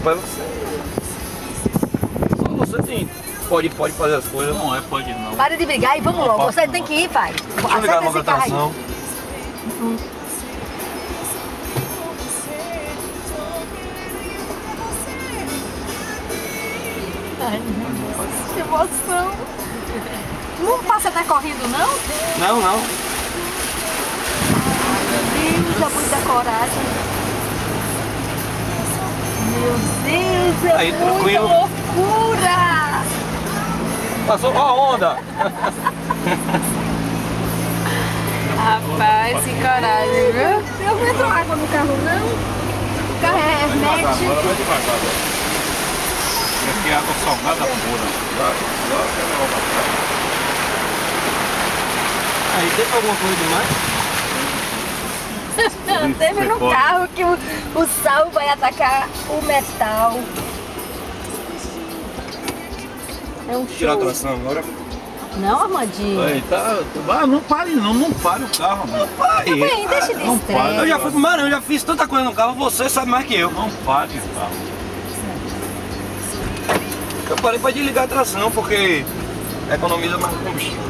rapaz, só você pode fazer as coisas. Não é, pode não. Para de brigar e vamos logo. Você tem que ir, pai. Deixa eu ligar logo a esse carro aí. tração. Ai, que emoção. Não passa até corrido, não? Não, não. Meu Deus, é muita coragem. Meu Deus, é Aí, muita tranquilo. loucura. Passou a onda. Rapaz, que coragem, viu? Eu não entrou água no carro, não? O carro é hermético. Vai devagar. Aqui é água salgada pura. Aí, teve alguma coisa demais? Teve no carro que o sal vai atacar o metal. É um Tirar a show. tração agora. Não, Armandinho. Aí, tá. Ah, não pare não, não pare o carro, mano. Vem, deixa de Não estresse. Eu já fui pro Maranhão, já fiz tanta coisa no carro, você sabe mais que eu. Não pare o carro. Eu parei pra desligar a tração porque economiza mais combustível.